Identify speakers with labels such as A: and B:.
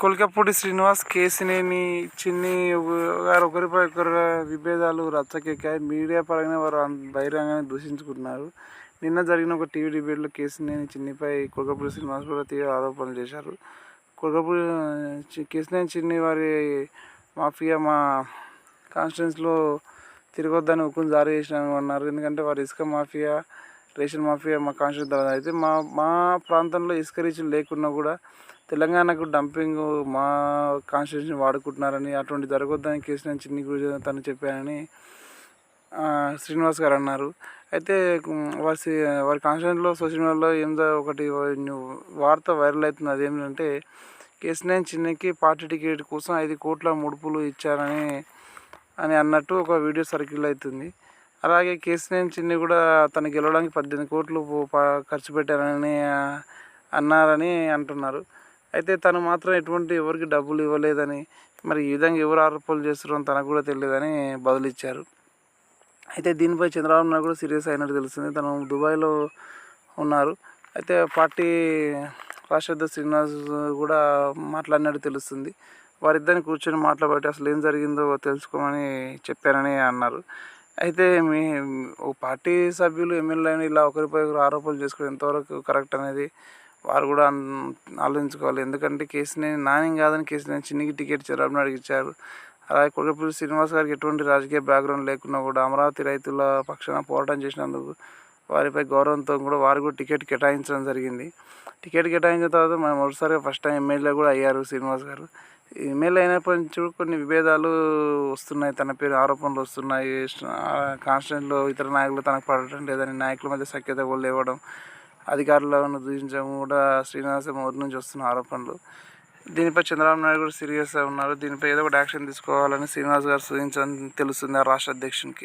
A: కొల్కపూడి శ్రీనివాస్, కేశినేని చిన్ని గారు ఒకరిపై ఒకరు విభేదాలు రచ్చకెక్కాయి. మీడియా పరంగా వారు బహిరంగంగానే దూషించుకుంటున్నారు. నిన్న జరిగిన ఒక టీవీ డిబేట్లో కేశినేని చిన్నిపై కొల్కపూడి శ్రీనివాస్ కూడా తీవ్ర ఆరోపణలు చేశారు. కేశినేని చిన్ని వారి మాఫియా మా కాన్స్టిట్యున్సీలో తిరగొద్దని హుకుం జారీ చేసినామని అన్నారు. ఎందుకంటే వారి ఇసుక మాఫియా, రేషన్ మాఫియా మా కాన్స్టిట్యూన్సీ అయితే మా ప్రాంతంలో ఇసుక రీచులు లేకున్నా కూడా తెలంగాణకు డంపింగ్ మా కాన్స్టిట్యూషన్ వాడుకుంటున్నారని, అటువంటి జరగొద్దని కేసీఆర్ చిన్ని గురించి తను చెప్పానని శ్రీనివాస్ గారు అన్నారు. అయితే వారి కాన్స్టిట్యూషన్లో సోషల్ మీడియాలో ఒకటి వార్త వైరల్ అవుతుంది. అదేంటంటే కేసీఆర్ చిన్నికి పార్టీ టికెట్ కోసం 5 కోట్ల ముడుపులు ఇచ్చారని అన్నట్టు ఒక వీడియో సర్క్యుల్ అవుతుంది. అలాగే కేసీఆర్ చిన్ని కూడా తను గెలవడానికి 18 కోట్లు ఖర్చు పెట్టారని అన్నారని అంటున్నారు. అయితే తను మాత్రం ఎవరికి డబ్బులు ఇవ్వలేదని, మరి ఈ విధంగా ఎవరు ఆరోపణలు చేస్తున్నారో తనకు కూడా తెలియదని బదులిచ్చారు. అయితే దీనిపై చంద్రబాబు నాయుడు కూడా సీరియస్ అయినట్టు తెలుస్తుంది. తను దుబాయ్లో ఉన్నారు. అయితే పార్టీ రాష్ట్ర అధ్యక్షుడు శ్రీనివాస్ కూడా మాట్లాడినట్టు తెలుస్తుంది. వారిద్దరిని కూర్చొని మాట్లాడబట్టి అసలు ఏం జరిగిందో తెలుసుకోమని చెప్పారని అన్నారు. అయితే పార్టీ సభ్యులు, ఎమ్మెల్యేలు ఇలా ఒకరిపై ఒకరు ఆరోపణలు చేసుకోవడం ఎంతవరకు కరెక్ట్ అనేది వారు కూడా ఆలోచించుకోవాలి. ఎందుకంటే కేసీఆర్ నాని కాదని కేసీఆర్ చిన్నికి టికెట్ చంద్రబాబు నాయుడుకి ఇచ్చారు. అలాగే కొల్కపూడి శ్రీనివాస్ గారికి ఎటువంటి రాజకీయ బ్యాక్గ్రౌండ్ లేకున్నా కూడా అమరావతి రైతుల పక్షాన పోరాటం చేసినందుకు వారిపై గౌరవంతో కూడా వారు కూడా టికెట్ కేటాయించడం జరిగింది. టికెట్ కేటాయించిన తర్వాత మొదటిసారిగా ఫస్ట్ టైం ఎమ్మెల్యే కూడా అయ్యారు శ్రీనివాస్ గారు. ఎమ్మెల్యే అయినప్పటి నుంచి కొన్ని విభేదాలు వస్తున్నాయి, తన పేరు ఆరోపణలు వస్తున్నాయి. కాన్స్టిట్యూషన్లో ఇతర నాయకులు తనకు పడటం లేదని, నాయకుల మధ్య సఖ్యత కూడా లేవడం, అధికారులను దూషించడం కూడా శ్రీనివాస్ మొదటి నుంచి వస్తున్న ఆరోపణలు. దీనిపై చంద్రబాబు నాయుడు కూడా సీరియస్గా ఉన్నారు. దీనిపై ఏదో ఒకటి యాక్షన్ తీసుకోవాలని శ్రీనివాస్ గారు సూచించని తెలుస్తుంది ఆ రాష్ట్ర అధ్యక్షునికి.